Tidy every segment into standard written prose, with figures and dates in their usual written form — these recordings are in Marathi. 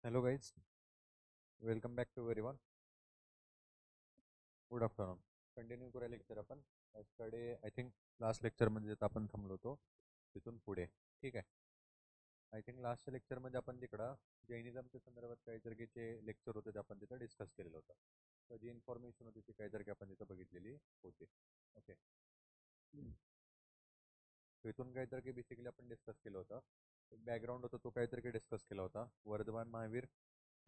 Hello guys, welcome back to everyone. Good afternoon. Continue करूया लेक्चर आपण यस्टरडे आय थिंक लास्ट लेक्चरमध्ये जिथं आपण थांबलो होतो तिथून पुढे. ठीक आहे. आय थिंक लास्टच्या लेक्चरमध्ये आपण तिकडं जैनिझमच्या संदर्भात काहीतरीचे लेक्चर होते ते आपण तिथं डिस्कस केलेलं होतं. तर जी इन्फॉर्मेशन होती ती काहीतरी आपण तिथं बघितलेली होती. ओके. इथून काहीतरी बेसिकली आपण डिस्कस केलं होतं. बॅकग्राऊंड होतं तो काहीतरी डिस्कस केला होता. वर्धमान महावीर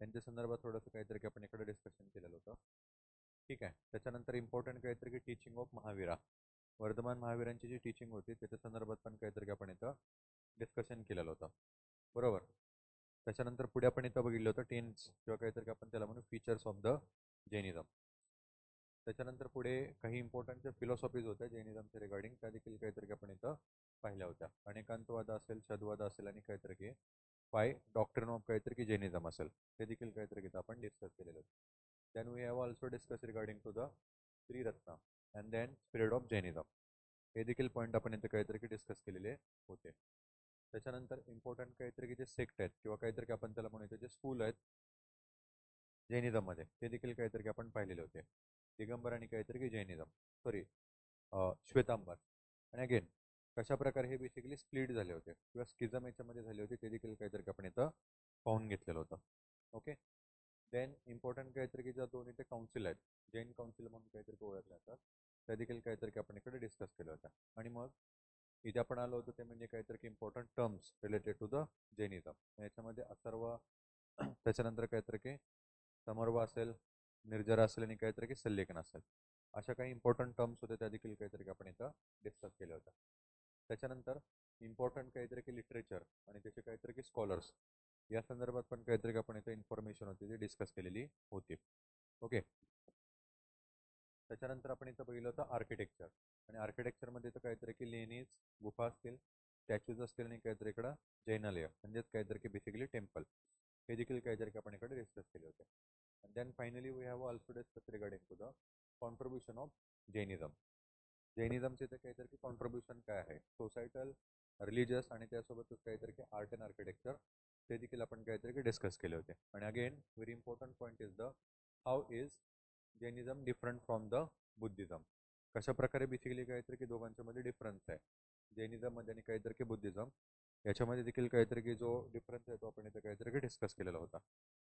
यांच्या संदर्भात थोडंसं काहीतरी आपण इकडे डिस्कशन केलेलं होतं. ठीक आहे. त्याच्यानंतर इम्पॉर्टंट काहीतरी की टीचिंग ऑफ महावीरा, वर्धमान महावीरांची जी टीचिंग होती त्याच्या संदर्भात पण काहीतरी आपण इथं डिस्कशन केलेलं होतं. बरोबर. त्याच्यानंतर पुढे आपण इथं बघितलं होतं टेन्स किंवा काहीतरी आपण त्याला म्हणू फीचर्स ऑफ द जैनिझम. त्याच्यानंतर पुढे काही इम्पॉर्टंट फिलॉसॉफीज होत्या जैनिझमच्या रिगार्डिंग, त्या देखील काहीतरी आपण इथं पाहिल्या होत्या. अनेकांतवाद असेल, शद्वाद असेल आणि काहीतरी फाय डॉक्ट्रिन ऑफ काहीतरी जैनिझम असेल, ते देखील काहीतरी इथं आपण डिस्कस केलेलं होतं. Then we have also discussed regarding to the Triratna and then spirit of Jainism. हे देखील पॉईंट आपण इथे काहीतरी डिस्कस केलेले होते. त्याच्यानंतर इम्पॉर्टंट काहीतरी जे सेक्ट आहेत किंवा काहीतरी आपण त्याला म्हणतो जे स्कूल आहेत जैनिझममध्ये, ते देखील काहीतरी आपण पाहिलेले होते. दिगंबर आणि काहीतरी जैनिझम, सॉरी श्वेतांबर. आणि अगेन कशा प्रकारे हे बेसिकली स्प्लिट झाले होते किंवा स्किझम याच्यामध्ये झाले होते ते देखील काहीतरी आपण इथं पाहून घेतलेलं होतं. ओके. देन इम्पॉर्टंट काहीतरी की ज्या दोन इथे काउन्सिल आहेत, जैन काउन्सिल म्हणून काहीतरी ओळखले जातात, त्या देखील काहीतरी आपण इकडे डिस्कस केलं होतं. आणि मग इथे आपण आलो होतो ते म्हणजे काहीतरी important terms related to the Jainism. याच्यामध्ये अथर्व, त्याच्यानंतर काहीतरी की समर्व असेल, निर्जरा असेल आणि काहीतरी की सल्लेखन असेल, अशा काही इम्पॉर्टंट टर्म्स होते त्या देखील काहीतरी आपण इथं डिस्कस केल्या होत्या. त्याच्यानंतर इम्पॉर्टंट काहीतरी की लिटरेचर आणि त्याचे काहीतरी की स्कॉलर्स या संदर्भात पण काहीतरी आपण इथे इन्फॉर्मेशन होती ती डिस्कस केलेली होती. ओके. त्याच्यानंतर आपण इथं बघितलं होतं आर्किटेक्चर, आणि आर्किटेक्चरमध्ये तर काहीतरी की लेणीज, गुफा असतील, स्टॅच्यूज असतील आणि काहीतरी इकडं जैनालय म्हणजेच काहीतरी की बेसिकली टेम्पल, हे देखील काहीतरी आपण इकडे डिस्कस केले होते. And then finally we have also discuss regarding to the contribution of Jainism. जैनिझमचे ते काहीतरी कॉन्ट्रीब्युशन काय आहे सोसायटल, रिलिजियस आणि त्यासोबतच काहीतरी की आर्ट अँड आर्किटेक्चर, ते देखील आपण काहीतरी डिस्कस केले होते. आणि again very important point is the how is Jainism different from the Buddhism. कशा प्रकारे बेसिकली काहीतरी की दोघांच्या मध्ये डिफरन्स आहे जैनिझममध्ये आणि काहीतरी की बुद्धिझम याच्यामध्ये देखील काहीतरी की जो डिफरन्स आहे तो आपण इथे काहीतरी डिस्कस केलेला होता.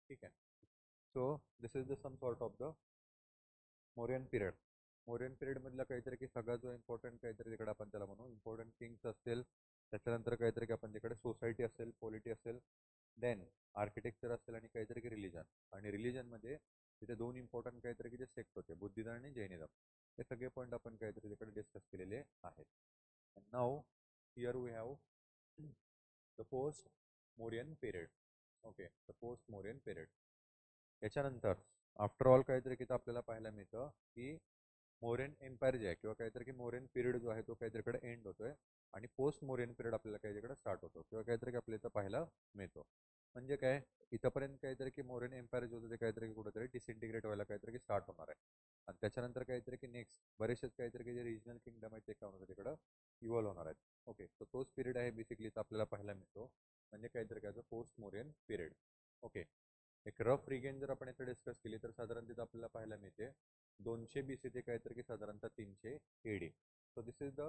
ठीक आहे. So this is the sum sort of the Mauryan period. Mauryan पिरियडमधला काहीतरी की सगळा जो इम्पॉर्टंट काहीतरी तिकडे आपण त्याला म्हणू इम्पॉर्टंट थिंग्स असतील, त्याच्यानंतर काहीतरी की आपण तिकडे सोसायटी असेल, पॉलिटी असेल, देन आर्किटेक्चर असेल आणि काहीतरी की रिलिजन. आणि रिलिजनमध्ये तिथे दोन इम्पॉर्टंट काहीतरी की जे सेक्ट होते, बुद्धिझम आणि जैनिझम, हे सगळे पॉईंट आपण काहीतरी तिकडे डिस्कस केलेले आहेत. नाव here we have the post Mauryan period. Okay, the post Mauryan period. याच्यानंतर आफ्टर ऑल काहीतरी की आपल्याला पाहायला मिळतं की मौर्यन एम्पायर जे आहे किंवा काहीतरी की मौर्यन पिरियड जो आहे तो काहीतरीकडे एंड होतोय आणि पोस्ट मौर्यन पिरियड आपल्याला काहीतरीकडे स्टार्ट होतो किंवा काहीतरी आपल्याला इथं पाहायला मिळतो. म्हणजे काय, इथंपर्यंत काहीतरी की मौर्यन एम्पायर जे होतं ते काहीतरी कुठेतरी डिसइंटिग्रेट व्हायला काहीतरी की स्टार्ट होणार आहे. आणि त्याच्यानंतर काहीतरी की नेक्स्ट बरेचसेच काहीतरी की जे रिजनल किंगडम आहेत ते काय होणार तिकडं इव्हॉल्व्ह होणार आहेत. ओके, तर तोच पिरियड आहे बेसिकली आपल्याला पाहायला मिळतो म्हणजे काहीतरी काय पोस्ट मौर्यन पिरियड. ओके. एक रफ रिगेन जर आपण इथे डिस्कस केली तर साधारणतः आपल्याला पाहायला मिळते 200 BC ते काहीतरी की साधारणतः 300 AD. So this is the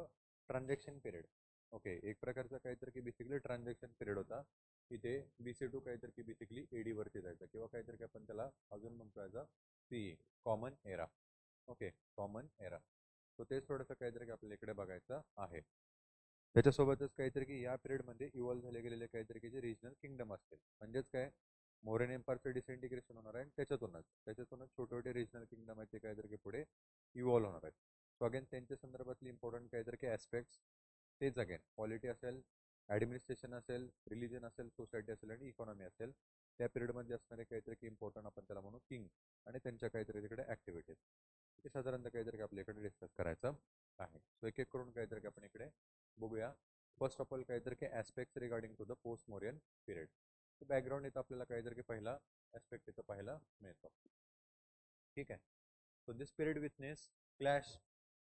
transaction period. Okay, एक प्रकारचा काहीतरी की बेसिकली ट्रान्झॅक्शन पिरियड होता. इथे BC टू काहीतरी की बेसिकली AD वरती जायचं किंवा काहीतरी की आपण त्याला अजून म्हणतो as a CE, common era. Okay, common era. So तेच थोडंसं काहीतरी की आपल्याला इकडे बघायचं आहे. त्याच्यासोबतच काहीतरी की या पिरियडमध्ये इव्हॉल्व्ह झाले गेलेले काहीतरी की जे रिजनल किंगडम असतील, म्हणजेच काय मौर्यन एम्पायरचं डिसइंटिग्रेशन होणार आहे आणि त्याच्यातूनच छोटे छोटे रिजनल किंगडम आहेत ते काहीतरी की पुढे इव्हॉल्व्ह होणार आहेत. सो अगेन त्यांच्या संदर्भातली इम्पॉर्टंट काहीतरी की ॲस्पेक्ट्स तेच अगेन पॉलिटी असेल, ॲडमिनिस्ट्रेशन असेल, रिलिजन असेल, सोसायटी असेल आणि इकॉनॉमी असेल, त्या पिरियडमध्ये असणारे काहीतरी की इम्पॉर्टंट आपण त्याला म्हणू किंग आणि त्यांच्या काहीतरी तिकडे ॲक्टिव्हिटीज, ते साधारणतः काहीतरी आपल्या इकडे डिस्कस करायचं आहे. सो एक एक करून काहीतरी आपण इकडे बघूया. फर्स्ट ऑफ ऑल काहीतरी की aspects regarding to the post Mauryan period. Background इथं आपल्याला काहीतरी की पहिला ॲस्पेक्ट इथं पाहायला मिळतो. ठीक आहे. So this period witness clash,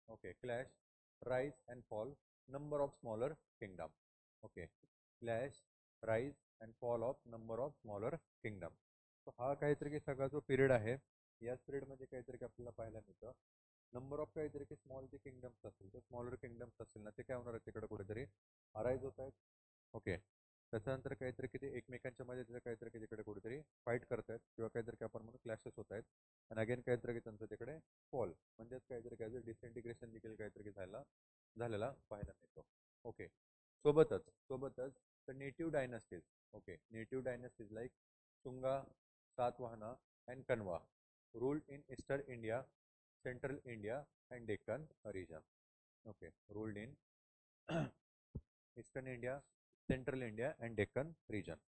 okay, clash, rise and fall number of smaller kingdom. Okay, clash, rise and fall of number of smaller kingdom. तो हा काहीतरी की सगळा जो पिरियड आहे याच पिरियडमध्ये काहीतरी आपल्याला पाहायला मिळतं नंबर ऑफ काहीतरी की स्मॉल जे किंगडम्स असतील ते स्मॉलर किंगडम्स असतील ना ते काय होणार आहेत तिकडे कुठेतरी अराईज होत आहेत. ओके. त्याच्यानंतर काहीतरी की ते एकमेकांच्या मध्ये तिथे काहीतरी की तिकडे कुठेतरी फाईट करतायत किंवा काहीतरी की आपण म्हणून क्लॅशेस होत आहेत आणि अगेन काहीतरी की त्यांचं तिकडे फॉल म्हणजेच काहीतरी काहीतरी डिसइंटिग्रेशन देखील काहीतरी की झालेला पाहायला मिळतो. ओके. सोबतच the native dynasties. Okay. Native dynasties like Shunga, Satavahana and कनवा ruled in Eastern India, Central India and Deccan region. Okay, ruled in eastern India, central India and Deccan region.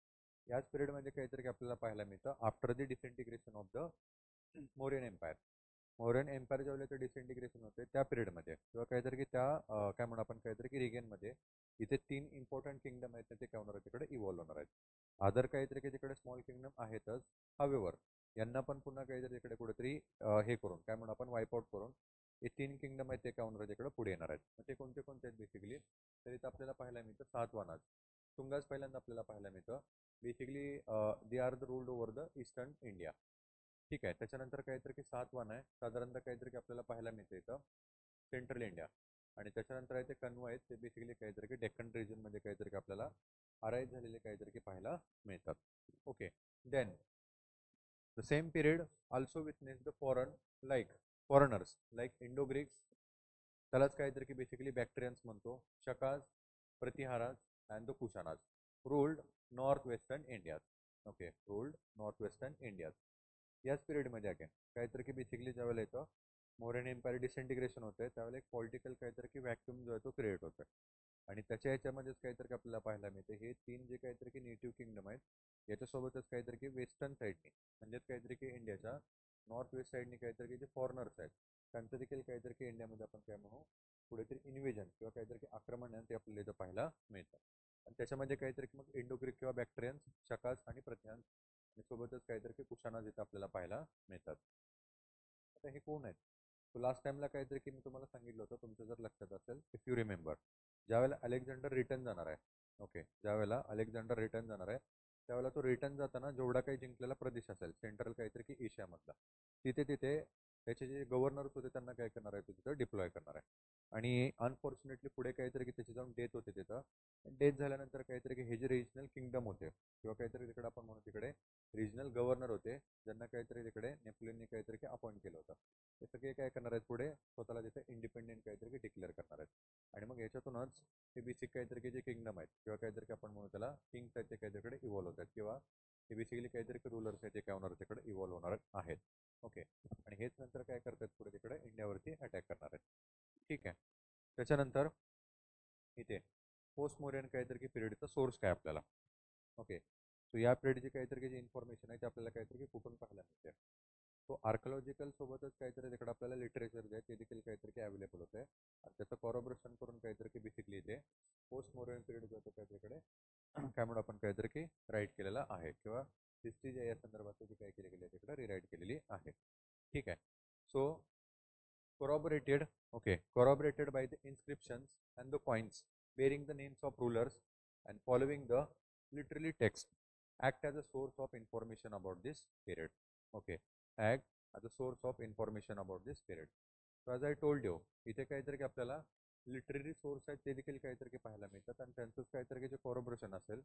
याच पिरियडमध्ये काहीतरी आपल्याला पाहायला मिळतं after the disintegration of the Mauryan empire. Mauryan empire ज्यावेळेला डिसइंटिग्रेशन होते त्या पिरियडमध्ये किंवा काहीतरी की त्या काय म्हणू आपण काहीतरी की रिजनमध्ये इथे 3 इम्पॉर्टंट किंगडम आहेत ते काय होणार आहेत तिकडे इव्हॉल्व्ह होणार आहेत. अदर काहीतरी की तिकडे स्मॉल किंगडम आहेतच. हवेवर यांना पण पुन्हा काहीतरी तिकडे कुठेतरी हे करून काय म्हणू आपण वाईप आउट करून हे 3 किंगडम आहेत ते काय होणार आहेत तिकडे पुढे येणार आहेत. मग ते कोणते कोणते आहेत बेसिकली तर इथं आपल्याला पाहायला मिळतं सातवाहनाज. शुंगाज पहिल्यांदा आपल्याला पाहायला मिळतं. Basically they are the ruled over the eastern India. ठीक आहे. त्याच्यानंतर काहीतरी की सातवाहन आहे साधारणतः काहीतरी की आपल्याला पाहायला मिळतं इथं सेंट्रल इंडिया आणि त्याच्यानंतर आहे ते कन्वा आहेत ते बेसिकली काहीतरी की डेक्कन रिजनमध्ये काहीतरी की आपल्याला अराईज झालेले काहीतरी की पाहायला मिळतात. Okay. Then the same period also witness the foreigners like Indo Greeks त्यालाच काहीतरी की बेसिकली बॅक्टेरियन्स म्हणतो. Shakas, Pratiharas and the Kushanas ruled north western Indias. Okay. Ruled north western Indias. याच पिरियडमध्ये अगेन काहीतरी की बेसिकली ज्यावेळेला येतं मोरियन एम्पायर डिसइंटिग्रेशन होतं त्यावेळेला एक पॉलिटिकल काहीतरी की व्हॅक्युम जो आहे तो क्रिएट होतो आणि त्याच्या ह्याच्यामध्येच काहीतरी आपल्याला पाहायला मिळते हे 3 जे काहीतरी की नेटिव्ह किंगडम आहेत याच्यासोबतच काहीतरी की वेस्टर्न साईडने म्हणजेच काहीतरी की इंडियाच्या नॉर्थ वेस्ट साईडने काहीतरी की जे फॉरेनर्स आहेत त्यांचं देखील काहीतरी की इंडियामध्ये आपण काय म्हणू कुठेतरी इन्व्हेजन किंवा काहीतरी की आक्रमण आहे ते आपल्याला इथं पाहायला मिळतं आणि त्याच्यामध्ये काहीतरी की मग इंडोग्रीक किंवा बॅक्टेरियन्स शकास आणि प्रथियांस आणि सोबतच काहीतरी की कुशानाज इथं आपल्याला पाहायला मिळतात. आता हे कोण आहेत तो लास्ट टाइमला काहीतरी की मी तुम्हाला सांगितलं होतं तुमचं जर लक्षात असेल इफ यू रिमेंबर ज्यावेळेला अलेक्झांडर रिटर्न जाणार आहे. ओके. ज्यावेळेला अलेक्झांडर रिटर्न जाणार आहे त्यावेळेला तो रिटर्न जाताना जेवढा काही जिंकलेला प्रदेश असेल सेंट्रल काहीतरी की एशियामधला तिथे त्याचे जे गव्हर्नर्स होते त्यांना काय करणार आहे तो तिथं डिप्लॉय करणार आहे आणि अनफॉर्च्युनेटली पुढे काहीतरी की त्याची जाऊन डेथ होते तिथं. डेथ झाल्यानंतर काहीतरी की हे जे रिजनल किंगडम होते किंवा काहीतरी तिकडे आपण म्हणू तिकडे रिजनल गव्हर्नर होते ज्यांना काहीतरी तिकडे नेपोलियनने काहीतरी की अपॉइंट केलं होतं ते सगळे काय करणार आहेत पुढे स्वतःला तिथे इंडिपेंडेंट काहीतरी डिक्लेअर करणार आहेत आणि मग याच्यातूनच हे बेसिक काहीतरी जे किंगडम आहेत किंवा काहीतरी की आपण म्हणू त्याला किंग्स आहेत ते काहीतरी इव्हॉल्व्ह होतात किंवा हे बेसिकली काहीतरी रूलर्स आहेत ते काय होणार तिकडे इव्हॉल्व्ह होणार आहेत. ओके. आणि हेच नंतर काय करतात पुढे तिकडे इंडियावरती अटॅक करणार आहेत. ठीक आहे. त्याच्यानंतर इथे पोस्ट मोरियन काहीतरी की पिरियडचा सोर्स काय आपल्याला. ओके. सो या पिरियडची काहीतरी जी इन्फॉर्मेशन आहे ते आपल्याला काहीतरी कुठून पाहायला मिळते तो आर्किओलॉजिकल सोबतच काहीतरी तिकडे आपल्याला लिटरेचर जे आहे ते देखील काहीतरी अवेलेबल होते आणि त्याचं कॉरोबरेशन करून काहीतरी की बेसिकली इथे पोस्ट मोरियन पिरियड जो होतो काहीतरीकडे काय म्हणून आपण काहीतरी की राईट केलेला आहे किंवा हिस्ट्री जे या संदर्भात जी काय केली गेली आहे तिकडे रिराईट केलेली आहे. ठीक आहे. So corroborated corroborated by the inscriptions and the coins bearing the names of rulers and following the literary text act as a source of information about this period. Okay. Act as a source of information about this period. So as I told you इथे काहीतरी की आपल्याला लिटररी सोर्स आहेत ते देखील काहीतरी की पाहायला मिळतात आणि त्यांचंच काहीतरी की जे कॉरोबरेशन असेल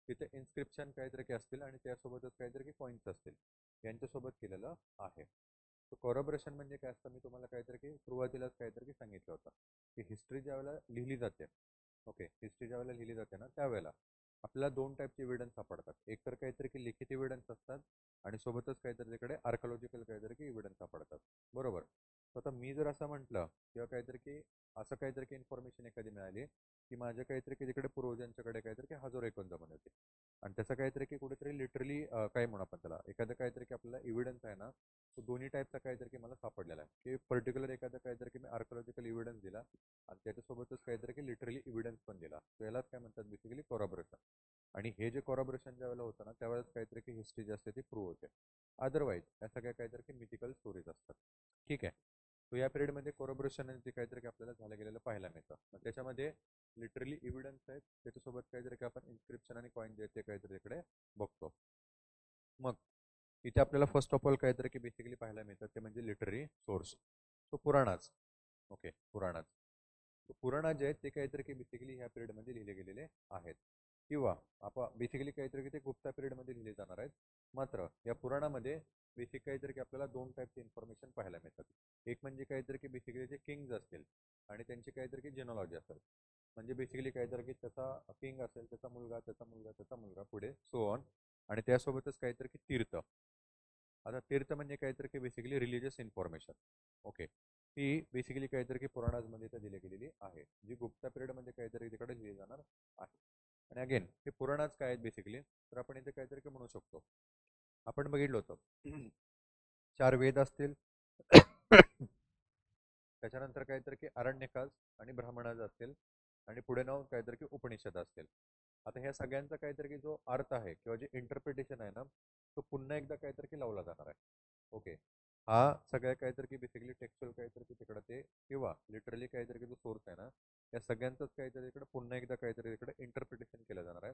तिथे इन्स्क्रिप्शन काहीतरी की असतील आणि त्यासोबतच काहीतरी की कॉइन्स असतील यांच्यासोबत केलेलं आहे. तो कॉरोबरेशन म्हणजे काय असतं मी तुम्हाला काहीतरी की सुरुवातीलाच काहीतरी की सांगितलं होतं की हिस्ट्री ज्यावेळेला लिहिली जाते. ओके. हिस्ट्री ज्यावेळेला लिहिली जाते ना त्यावेळेला आपल्याला 2 टाईपचे एव्हिडन्स सापडतात. एक तर काहीतरी की लिखित एव्हिडन्स असतात आणि सोबतच काहीतरी तिकडे आर्किओलॉजिकल काहीतरी की एव्हिडन्स सापडतात. बरोबर. तर आता मी जर असं म्हटलं किंवा काहीतरी की असं काहीतरी की इन्फॉर्मेशन एखादी मिळाली की माझ्या काहीतरी की तिकडे पूर्वजांच्याकडे काहीतरी की हजारो एकूण जमाने होते आणि त्याचं काहीतरी की कुठेतरी लिटरली काय म्हणू आपण त्याला एखादं काहीतरी की आपल्याला एव्हिडन्स आहे ना तो दोन्ही टाईपचा काहीतरी की मला सापडलेला आहे की पर्टिक्युलर एखादा काहीतरी की मी आर्किओलॉजिकल एव्हिडन्स दिला आणि त्याच्यासोबतच काहीतरी की लिटरली एव्हिडन्स पण दिला तर यालाच काय म्हणतात बेसिकली कॉरोबरेशन. आणि हे जे कॉरोबरेशन ज्यावेळेला होतं ना त्यावेळेस काहीतरी की हिस्ट्री जी असते ती प्रूव्ह होते. अदरवाईज या सगळ्या काहीतरी की मिथिकल स्टोरीज असतात. ठीक आहे. तो या पिरियडमध्ये कॉरोबरेशन जे काहीतरी की आपल्याला झालं गेलेलं पाहायला मिळतं. मग त्याच्यामध्ये लिटरली एव्हिडन्स आहेत त्याच्यासोबत काहीतरी की आपण इन्स्क्रिप्शन आणि कॉइन जे आहेत ते काहीतरी इकडे बघतो. मग इथे आपल्याला फर्स्ट ऑफ ऑल काहीतरी की बेसिकली पाहायला मिळतात ते म्हणजे लिटररी सोर्स. तो पुराणाच. ओके, पुराणाच. पुराणा जे आहेत ते काहीतरी की बेसिकली ह्या पिरियडमध्ये लिहिले गेलेले आहेत, किंवा आपण बेसिकली काहीतरी की ते गुप्ता पिरियडमध्ये लिहिले जाणार आहेत. मात्र या पुराणामध्ये बेसिक काहीतरी की आपल्याला दोन टाईपचे इन्फॉर्मेशन पाहायला मिळतात. एक म्हणजे काहीतरी की बेसिकली जे किंग्ज असतील आणि त्यांची काहीतरी की जेनॉलॉजी असेल. म्हणजे बेसिकली काहीतरी की त्याचा किंग असेल, त्याचा मुलगा, त्याचा मुलगा, त्याचा मुलगा, पुढे सो ऑन. आणि त्यासोबतच काहीतरी की तीर्थ. आता तीर्थ म्हणजे काहीतरी की बेसिकली रिलिजियस इन्फॉर्मेशन. ओके, ही बेसिकली काहीतरी की पुराणांमध्ये इथं दिली गेलेली आहे, जी गुप्ता पिरियडमध्ये काहीतरी तिकडे लिहिली जाणार आहे. आणि अगेन हे पुराणाच काय आहेत बेसिकली, तर आपण इथे काहीतरी की म्हणू शकतो. आपण बघितलं होतं चार वेद असतील त्याच्यानंतर काहीतरी की अरण्यकाज आणि ब्राह्मणाज असतील, आणि पुढे नाव काहीतरी की उपनिषद असतील. आता ह्या सगळ्यांचा काहीतरी की जो अर्थ आहे किंवा जे इंटरप्रिटेशन आहे ना, तो पुन्हा एकदा काहीतरी की लावला जाणार आहे. ओके, हा सगळ्या काहीतरी की बेसिकली टेक्स्चुअल काहीतरी की तिकडं ते, किंवा लिटरली काहीतरी की जो सोर्स आहे ना, या सगळ्यांचंच काहीतरी इकडे पुन्हा एकदा काहीतरी इकडे इंटरप्रिटेशन केलं जाणार आहे,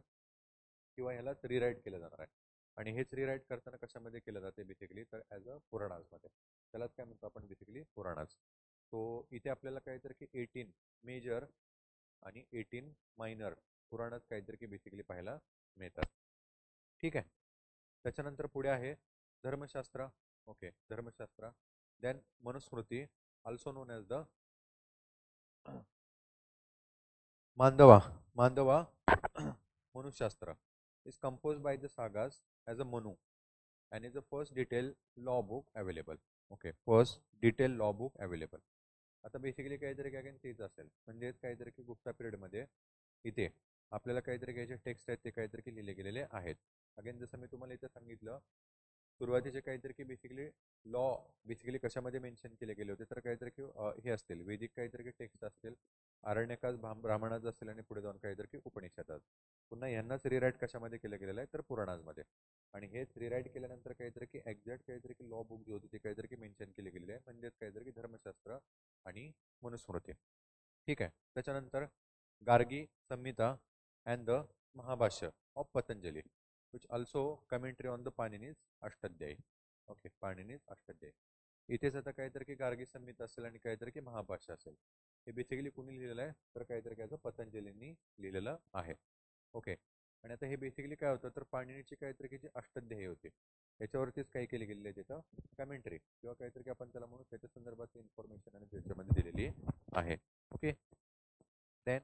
किंवा ह्यालाच रिराईट केलं जाणार आहे. आणि हेच रिराईट करताना कशामध्ये केलं जाते बेसिकली, तर ॲज अ पुराणाजमध्ये. त्यालाच काय म्हणतो आपण बेसिकली पुराणाज. तो इथे आपल्याला काहीतरी की 18 मेजर आणि 18 मायनर पुराणात काहीतरी की बेसिकली पाहायला मिळतात. ठीक आहे. त्याच्यानंतर पुढे आहे Dharmashastra. Okay, Dharmashastra. Then Manusmriti, also known as the Manava. Manava Manushastra is composed by the sagas as a Manu and is the first detailed law book available. Okay, first detailed law book available. आता बेसिकली काहीतरी काय तेच असेल, म्हणजेच काहीतरी की गुप्ता पिरियडमध्ये इथे आपल्याला काहीतरी काही जे टेक्स्ट आहेत ते काहीतरी की लिहिले गेलेले आहेत. अगेन जसं मी तुम्हाला इथे सांगितलं, सुरुवातीचे काहीतरी की बेसिकली लॉ बेसिकली कशामध्ये मेन्शन केले गेले होते, तर काहीतरी की हे असतील वैदिक काहीतरी की टेक्स्ट असतील, अरण्यकाच ब्राह्मणाच असतील, आणि पुढे जाऊन काहीतरी की उपनिषदात. पुन्हा यांनाच रिराईट कशामध्ये केलं गेलेलं आहे, तर पुराणांमध्ये. आणि हेच रिराईट केल्यानंतर काहीतरी की एक्झॅक्ट काहीतरी की लॉ बुक जी होती ती काहीतरी की मेन्शन केली गेलेली आहे, म्हणजेच काहीतरी की धर्मशास्त्र आणि मनुस्मृती. ठीक आहे. त्याच्यानंतर Gargi Samhita and the Mahabhashya of Patanjali, which also commentary on the Panini's Ashtadhyayi. Okay, Panini's Ashtadhyayi. इथेच आता काहीतरी की गार्गी संहिता असेल आणि काहीतरी की महाभाष्य असेल. हे बेसिकली कुणी लिहिलेलं आहे, तर काहीतरी काय पतंजलींनी लिहिलेलं आहे. ओके. आणि आता हे बेसिकली काय होतं, तर पाणिनीची काहीतरी की जी अष्टाध्यायी होती त्याच्यावरतीच काही केले गेलेले आहे, तिथं कमेंट्री किंवा काहीतरी की आपण त्याला म्हणू, त्याच्या संदर्भात इन्फॉर्मेशन आणि त्याच्यामध्ये दिलेली आहे. ओके. देन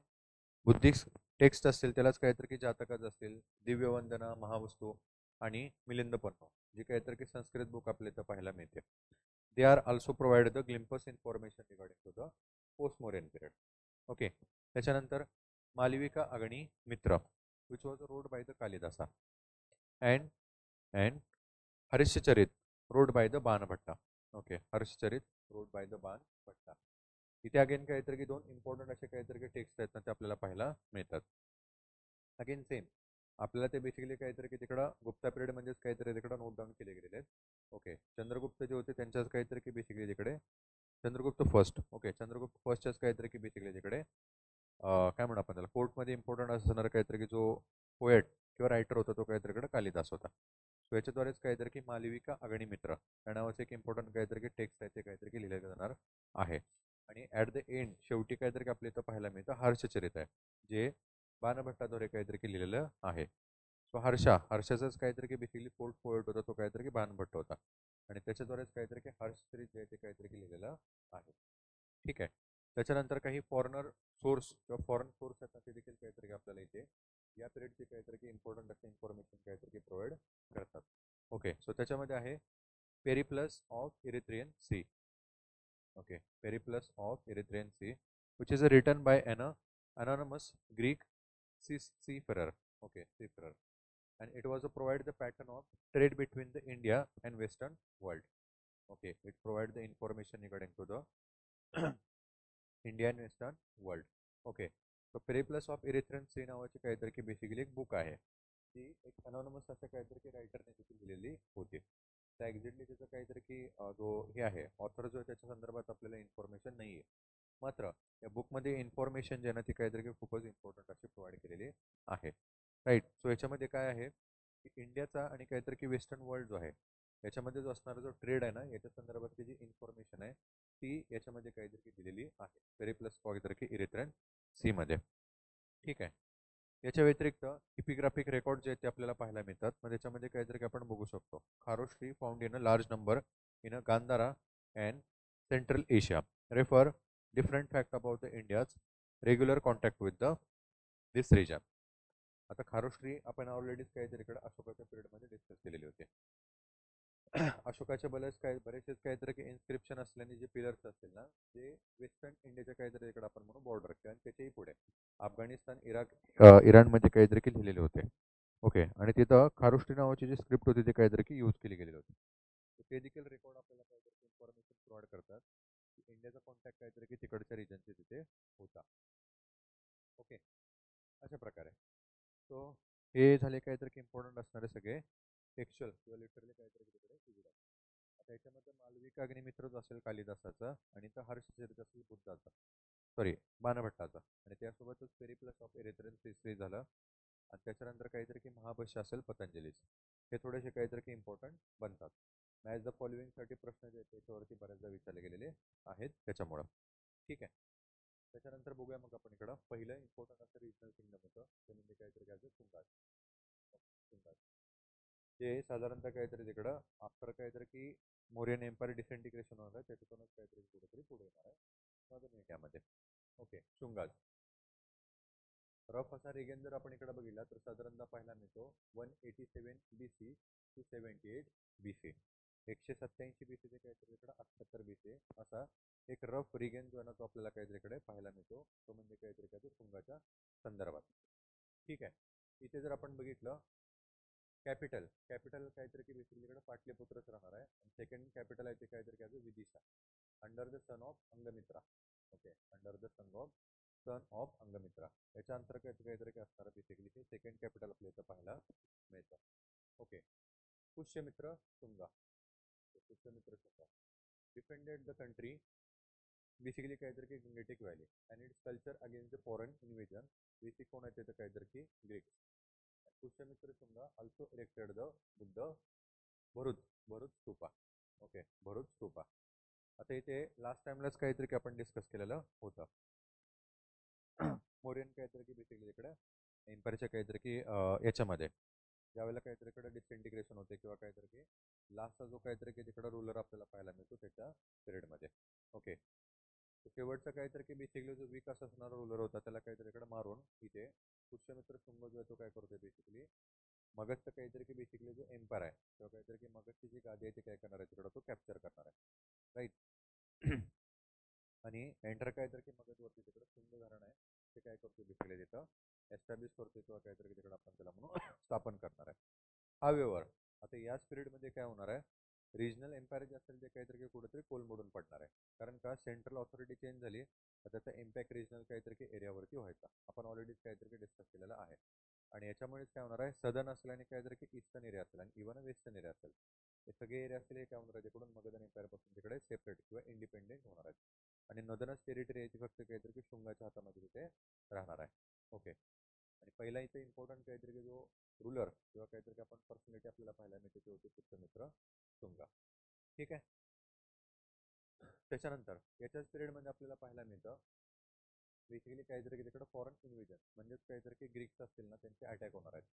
बुद्धिस्ट टेक्स्ट असतील त्यालाच काहीतरी की जातकच असतील, दिव्यवंदना, महावस्तू आणि मिलिंदपन्नो, जी काहीतरी की संस्कृत बुक आपल्या इथं पाहायला मिळते. They are also provide the glimpse information regarding to the post Mauryan period. Okay. त्याच्यानंतर Malavikagnimitra, which was wrote by the Kalidasa, and and Harshacharita wrote by the Banabhatta. Okay, Harshacharita wrote by the Banabhatta. इथे अगेन काहीतरी की दोन इम्पॉर्टंट असे काहीतरी की टेक्स्ट आहेत ना, ते आपल्याला पाहायला मिळतात. अगेन सेम आपल्याला ते बेसिकली काहीतरी की तिकडं गुप्ता पिरियड म्हणजेच काहीतरी तिकडं नोट डाऊन केले गेलेले आहेत. ओके, चंद्रगुप्त जे होते त्यांच्याच काहीतरी की बेसिकली तिकडे चंद्रगुप्त फर्स्ट. ओके, चंद्रगुप्त फर्स्टच्याच काहीतरी की बेसिकली तिकडे काय म्हणू आपण त्याला, कोर्टमध्ये इम्पॉर्टंट असणार काहीतरी की जो पोएट किंवा रायटर होता तो काहीतरी इकडे कालिदास होता. सो याच्याद्वारेच काहीतरी की मालविका अगणिमित्र या नावाचे एक इम्पॉर्टंट काहीतरी की टेक्स्ट आहे ते काहीतरी की लिहिले जाणार आहे. आणि ॲट द एंड शेवटी काहीतरी आपल्या इथं पाहायला मिळतं हर्षचरित आहे, जे बाणभट्टाद्वारे काहीतरी की लिहिलेलं आहे. सो हर्षाचाच काहीतरी की बेसिकली पोएट होता तो काहीतरी की बाणभट्ट होता, आणि त्याच्याद्वारेच काहीतरी की हर्षचरित जे आहे ते काहीतरी की लिहिलेलं आहे. ठीक आहे. त्याच्यानंतर काही फॉरेनर सोर्स किंवा फॉरेन सोर्स आहेत ते देखील काहीतरी आपल्याला इथे या पिरियडचे काहीतरी की इम्पॉर्टंट असे इन्फॉर्मेशन काहीतरी की प्रोव्हाइड करतात. ओके, सो त्याच्यामध्ये आहे Periplus of Erythraean Sea. Okay, Periplus of Erythraean Sea, which is written by an anonymous Greek seafarer. Okay, seafarer. And it was to provide the pattern of trade between the India and Western world. Okay, it provide the information regarding to the India and western world. Okay, so Periplus of Erythraean Sea नावाची काहीतरी की बेसिकली एक बुक आहे, ती एक अनॉनमस असं काहीतरी की रायटरने तिथे लिहिलेली होती. त्या एक्झॅक्टली त्याचं काहीतरी की जो हे आहे ऑथर जो आहे त्याच्या संदर्भात आपल्याला इन्फॉर्मेशन नाही आहे. मात्र या बुकमध्ये इन्फॉर्मेशन जे आहे ना ती काहीतरी की खूपच इम्पॉर्टंट अशी प्रोव्हाइड केलेली आहे. राईट. सो याच्यामध्ये काय आहे की इंडियाचा आणि काहीतरी की वेस्टर्न वर्ल्ड जो आहे याच्यामध्ये जो असणारा जो ट्रेड आहे ना, याच्या संदर्भातली जी इन्फॉर्मेशन आहे ती याच्यामध्ये काहीतरी दिलेली आहे, पेरिप्लस काहीतरी इरिथ्रेन सी मध्ये. ठीक आहे. याच्या व्यतिरिक्त इपिग्राफिक रेकॉर्ड जे ते आपल्याला पाहायला मिळतात. मग त्याच्यामध्ये काहीतरी आपण बघू शकतो, Kharosthi found in a large number in a Gandhara and central Asia refer different fact about the India's regular contact with the this region. आता खारोश्री आपण ऑलरेडीच काहीतरी इकडे अशोकाच्या पिरियडमध्ये डिस्कस केलेले होते. अशोकाच्या बरेचसेच काहीतरी इन्स्क्रिप्शन असल्याने जे पिलर्स असतील ना, ते वेस्टर्न इंडियाच्या काहीतरी इकडे आपण म्हणू बॉर्डर आणि त्याच्याही पुढे अफगाणिस्तान, इराणमध्ये काहीतरी लिहिलेले होते. ओके. आणि तिथं खारुष्टी नावाची जी स्क्रिप्ट होती ती काहीतरी यूज केली गेलेली होती. ते देखील रेकॉर्ड आपल्याला काहीतरी इन्फॉर्मेशन प्रोव्हाइड करतात की इंडियाचा कॉन्टॅक्ट काहीतरी तिकडच्या रिजनचे तिथे होता. ओके. अशा प्रकारे सो हे झाले काहीतरी इम्पॉर्टंट असणारे सगळे टेक्स्चुअल किंवा लिटरली काहीतरी तिकडे सुविधा. आता याच्यामध्ये मालविक अग्निमित्रच असेल कालिदासाचा, आणि तो हर्षचरित असेल बुद्धाचा, सॉरी बाणभट्टाचा, आणि त्यासोबतच पेरिप्लस ऑफ एरिथ्रेन हिस्ट्री झालं, आणि त्याच्यानंतर काहीतरी की महाभाष्य असेल पतंजलीच. हे थोडेसे काहीतरी इम्पॉर्टंट बनतात. मॅच द फॉलोइंगसाठी प्रश्न जे त्याच्यावरती बऱ्याचदा विचारले गेलेले आहेत त्याच्यामुळं. ठीक आहे. त्याच्यानंतर बघूया मग आपण इकडं पहिलं इम्पॉर्टंट असं रिजनल किंगडम होतं, ते म्हणजे काहीतरी काय सुंगाज. सुंगाज ते साधारणतः काहीतरी तिकडं आफ्टर काहीतरी की मोरियन एम्पायर डिसइंटिग्रेशन होणार आहे, त्याच्यातूनच काहीतरी कुठेतरी पुढे येणार आहे नॉर्दर्न इंडियामध्ये. ओके. शुंगाज रफ असा रिगन जर आपण इकडे बघितला तर साधारणतः पाहायला मिळतो 187 BC टू 78 BC, 187 BC ते काहीतरी इकडे 78 BC असा एक रफ रिगन जो आहे ना तो आपल्याला काहीतरी इकडे पाहायला मिळतो, तो म्हणजे काहीतरी काहीतरी शुंगाच्या संदर्भात. ठीक आहे. इथे जर आपण बघितलं कॅपिटल कॅपिटल काहीतरी की बेसिकली इकडे पाटलीपुत्रच राहणार आहे, आणि सेकंड कॅपिटल आहे ते काहीतरी काय Vidisha, under the son of Agnimitra. Okay. Under the son of Agnimitra याच्या अंतर्गत काहीतरी काय असणार बेसिकली ते सेकंड कॅपिटल आपल्या इथं पाहायला मिळतं. Okay. Pushyamitra Shunga. Pushyamitra Shunga defended the country basically काहीतरी की Gangetic valley and its culture against the foreign invasion. Basic कोण आहे तिथं काहीतरी की Greeks. Pushyamitra Shunga also erected the Buddha Bharuch stupa. Okay. Bharuch stupa. आता इथे लास्ट टाइमलाच काहीतरी की आपण डिस्कस केलेलं होतं. मोरियन काहीतरी की बेसिकली इकडे एम्पायरच्या काहीतरी की याच्यामध्ये ज्यावेळेला काहीतरी इकडे डिसइंटिग्रेशन होते किंवा काहीतरी की लास्टचा जो काहीतरी की तिकडे रूलर आपल्याला पाहायला मिळतो त्याच्या पिरियडमध्ये. ओके. शेवटचा काहीतरी की बेसिकली जो विकास असणारा रूलर होता त्याला काहीतरी इकडे मारून इथे पुष्यमित्र शुंग जो आहे तो काय करतोय बेसिकली मगधचं काहीतरी की बेसिकली जो एम्पायर आहे किंवा काहीतरी की मगधची जी गादी आहे ती काय करणार आहे तिकडं तो कॅप्चर करणार आहे. राईट. आणि एंटर काहीतरी की मगधवरती तिकडं शुंग घराणं आहे ते काय करतो बेसिकली तिथं एस्टॅब्लिश करतोय किंवा काहीतरी तिकडं आपण त्याला म्हणून स्थापन करणार आहे. हा व्यवहार आता याच पिरियडमध्ये काय होणार आहे, रिजनल एम्पायर जे असेल ते काहीतरी कुठेतरी कोलमडून पडणार आहे. कारण का सेंट्रल ऑथॉरिटी चेंज झाली तर त्याचा इम्पॅक्ट रिजनल काहीतरी एरियावरती व्हायचा. आपण ऑलरेडी काहीतरी डिस्कस केलेलं आहे. आणि याच्यामुळेच काय होणार आहे, सदर्न असेल आणि काहीतरी की ईस्टर्न एरिया असेल आणि इव्हन वेस्टर्न एरिया असेल, हे सगळे एरिया असतील हे काय होणार आहे तिकडून मगध एम्पायर पासून तिकडे सेपरेट किंवा इंडिपेंडेंट होणार आहेत. आणि नॉर्दर्नच टेरिटरी याची फक्त काहीतरी की शुंगाच्या हातामध्ये तिथे राहणार आहे. ओके. आणि पहिला इथे इम्पॉर्टंट काहीतरी की जो रूलर किंवा काहीतरी आपण पर्सनॅलिटी आपल्याला पाहायला मिळते ते होते पुष्यमित्र शुंगा. ठीक आहे. त्याच्यानंतर याच्याच पिरियडमध्ये आपल्याला पाहायला मिळतं बेसिकली काहीतरी की तिकडे फॉरेन इन्व्हेजन म्हणजेच काहीतरी की ग्रीक्स असतील ना त्यांचे अटॅक होणार आहेत.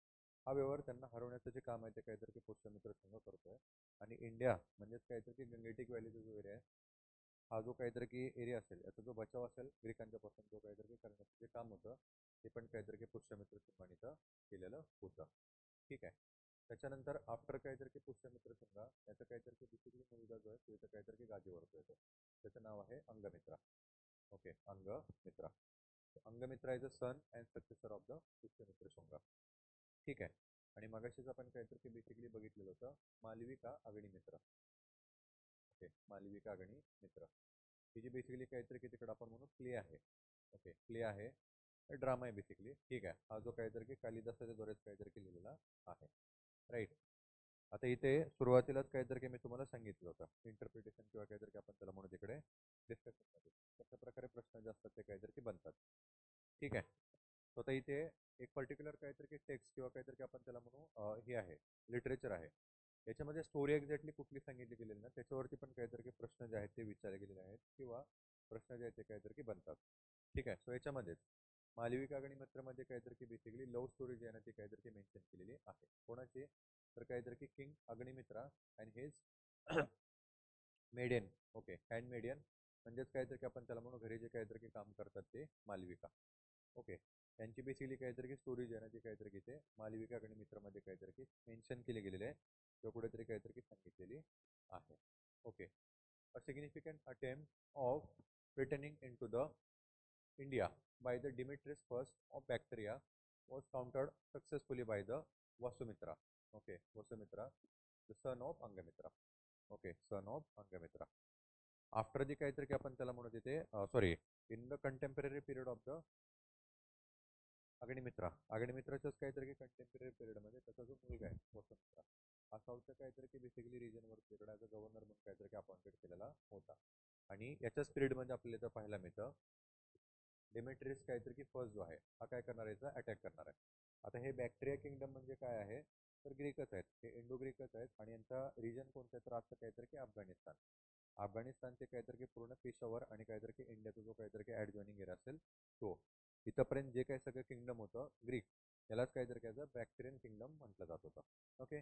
हा व्यवहार त्यांना हरवण्याचं जे काम आहे ते काहीतरी की पुष्यमित्र शुंग करतोय. आणि इंडिया म्हणजेच काहीतरी की गंगेटिक व्हॅलीचा जो एरिया आहे हा जो काहीतरी की एरिया असेल याचा जो बचाव असेल ग्रीकांच्या पासून जो काहीतरी करण्याचं जे काम होतं ते पण काहीतरी की पुष्यमित्र शुंगाने केलेलं होतं. ठीक आहे. त्याच्यानंतर आफ्टर काहीतरी की पुष्यमित्र शुंगा याचं काहीतरी की बेसिकली मुलगा जो आहे तो इथं काहीतरी की गादीवरती येतो, त्याचं नाव आहे Angamitra. Okay. Angamitra. Angamitra is a son and successor of the Pushyamitra Shunga. ठीक आहे. आणि मगाशीच आपण काहीतरी की बेसिकली बघितलेलं होतं मालविका अग्निमित्र. ओके. मालविका अग्निमित्र ही जी बेसिकली काहीतरी की तिकडे आपण म्हणू प्ले आहे. ओके. प्ले आहे, ड्रामा आहे बेसिकली. ठीक आहे. हा जो काहीतरी की कालिदासाच्या द्वारेच काहीतरी की लिहिलेला आहे. राईट. आता इथे सुरुवातीलाच काहीतरी की मी तुम्हाला सांगितलं होतं इंटरप्रिटेशन किंवा काहीतरी आपण त्याला म्हणू तिकडे डिस्कशनमध्ये कशा प्रकारे प्रश्न जे असतात ते काहीतरी की बनतात. ठीक आहे. तर आता इथे एक पर्टिक्युलर काहीतरी की टेक्स्ट किंवा काहीतरी की आपण त्याला म्हणू हे आहे लिटरेचर आहे. याच्यामध्ये स्टोरी एक्झॅक्टली कुठली सांगितली गेलेली ना त्याच्यावरती पण काहीतरी प्रश्न जे आहेत ते विचारले गेलेले आहेत किंवा प्रश्न जे आहेत ते काहीतरी बनतात. ठीक आहे. सो याच्यामध्येच मालविका अग्निमित्रमध्ये काहीतरी बेसिकली लव्ह स्टोरी जी आहे ना ती काहीतरी मेन्शन केलेली आहे. कोणाची? तर काहीतरी king Agnimitra and hedge median. Okay, hand median म्हणजेच काहीतरी आपण त्याला म्हणून घरी जे काहीतरी काम करतात ते मालविका. ओके, त्यांची बेसिकली काहीतरी स्टोरी जी आहे ना ती काहीतरी इथे मालविका अग्निमित्रामध्ये काहीतरी मेन्शन केली गेलेली आहे किंवा कुठेतरी काहीतरी सांगितलेली आहे. Okay, a significant attempt of returning into the India by the Demetrius first of Bactria was countered successfully by the Vasumitra. Okay, Vasumitra, the son of Angamitra. Okay, son of Angamitra. After जे काहीतरी की आपण त्याला म्हणू तिथे sorry in the contemporary period of the अग्निमित्राच्याच काहीतरी कंटेम्पररी पिरियडमध्ये त्याचा जो मुलगा आहे वसुमित्रा हा साऊथच्या काहीतरी की बेसिकली रिजनवर तिकडे ॲज अ गव्हर्नर म्हणून काहीतरी अपॉइंटेड केलेला होता. आणि याच्याच पिरियडमध्ये आपल्याला इथं पाहायला मिळतं डेमेट्रियस काहीतरी की फर्स्ट जो आहे हा काय करणार आहे याचा अटॅक करणार आहे. आता हे बॅक्टेरिया किंगडम म्हणजे काय आहे तर ग्रीकच आहेत, हे इंडो ग्रीकच आहेत आणि यांचा रिजन कोणतं तर असं काहीतरी की अफगाणिस्तान. अफगाणिस्तानचे काहीतरी की पूर्ण पेशावर आणि काहीतरी की इंडियाचा जो काहीतरी की ॲडजॉइनिंग एरिया असेल तो इथंपर्यंत जे काही सगळं किंगडम होतं ग्रीक यालाच काहीतरी काय बॅक्टेरियन किंगडम म्हटलं जात होतं. ओके,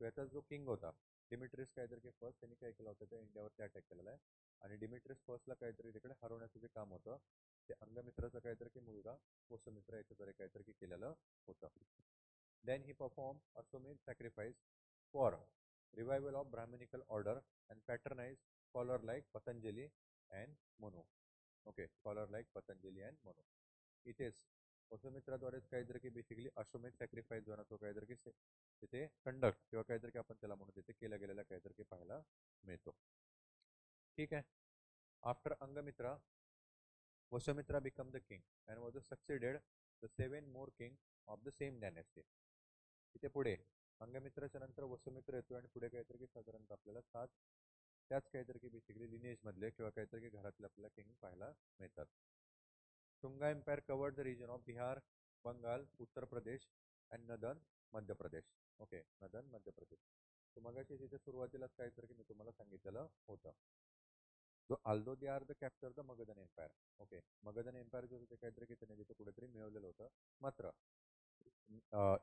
याचा जो किंग होता डिमिट्रियस काहीतरी की फर्स्ट त्यांनी काय केलं होतं त्या इंडियावरती अटॅक केलेला आहे आणि डिमिट्रियस फर्स्टला काहीतरी तिकडे हरवण्याचं जे काम होतं ते अंगमित्राचा काहीतरी की मुलगा वसुमित्र याच्याद्वारे काहीतरी की केलेलं होतं. Then he perform Ashvamedha sacrifice for revival of Brahmanical order and patronise scholar like Patanjali and Manu. Okay, scholar like Patanjali and Manu. इथेच वसुमित्राद्वारेच काहीतरी की बेसिकली अश्वमेध सॅक्रिफाईस जो ना तो काहीतरी की तिथे कंडक्ट किंवा काहीतरी की आपण त्याला म्हणू तिथे केला गेलेला काहीतरी की पाहायला मिळतो. ठीक आहे. After Angamitra Vasumitra became the king and was succeeded the 7 more king of the same dynasty. इथे पुढे अंगमित्राच्या नंतर वसुमित्र येतो आणि पुढे काहीतरी साधारणतः आपल्याला 7 त्याच काहीतरी की बेसिकली लिनेज मधले किंवा काहीतरी घरातले आपल्याला किंग पाहायला मिळतात. Shunga Empire covered the region of Bihar, Bengal, Uttar Pradesh and northern Madhya Pradesh. Okay, northern Madhya Pradesh. तर मगाशी तिथे सुरुवातीलाच काहीतरी की मी तुम्हाला सांगितलेलं होतं. So although they are the capture the Magadhan Empire. Okay, Magadhan Empire जो होते काहीतरी की त्याने तिथे कुठेतरी मिळवलेलं होतं. मात्र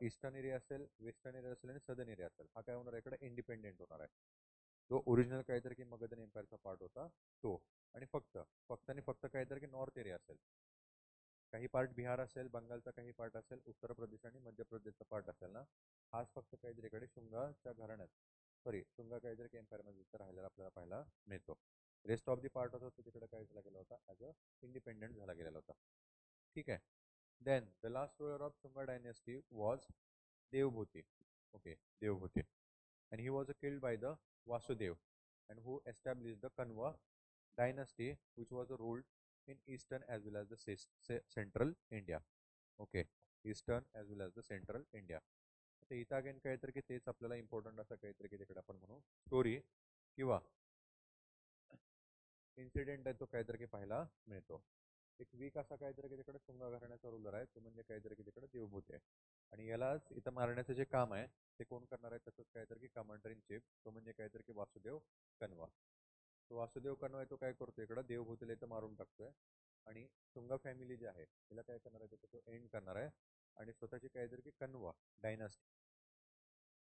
ईस्टर्न एरिया असेल, वेस्टर्न एरिया असेल आणि सदर्न एरिया असेल हा काय होणार आहे इकडे इंडिपेंडेंट होणार आहे. जो ओरिजिनल काहीतरी की मगधन एम्पायरचा पार्ट होता तो. आणि फक्त फक्त आणि फक्त काहीतरी की नॉर्थ एरिया असेल, काही पार्ट बिहार असेल, बंगालचा काही पार्ट असेल, उत्तर प्रदेश आणि मध्य प्रदेशचा पार्ट असेल ना हाच फक्त काहीतरी इकडे शुंगाच्या घराण्यात शुंगा काहीतरी की एम्पायरमध्ये तिथं राहिलेला आपल्याला पाहायला मिळतो. रेस्ट ऑफ दी पार्ट होता तो तिकडे काय झाला गेला होता ॲज अ इंडिपेंडेंट झाला गेलेला होता. ठीक आहे. Then the last ruler of Shunga dynasty was Devabhuti. Okay, Devabhuti. and he was killed by the Vasudev and who established the Kanva dynasty which was ruled in eastern as well as the central India. Okay, eastern as well as the central India. आता इथं अगेन काहीतरी की तेच आपल्याला इम्पॉर्टंट असं काहीतरी की तिकडे आपण म्हणू स्टोरी किंवा इन्सिडेंट आहे तो काहीतरी की पाहायला मिळतो. एक वीक असा काहीतरी की तिकडे शुंगा घराण्याचा रूलर आहे तो म्हणजे काहीतरी की तिकडे देवभूती आहे आणि यालाच इथं मारण्याचं जे काम आहे ते कोण करणार आहे तसंच काहीतरी की कमांडर इन चीफ तो म्हणजे काहीतरी की वासुदेव कनवा. तो वासुदेव कनवा आहे तो काय करतो इकडं देवभूतीला इथं मारून टाकतोय आणि शुंगा फॅमिली जी आहे तिला काय करणार आहे तो एंड करणार आहे आणि स्वतःची काहीतरी की कनवा डायनास्टी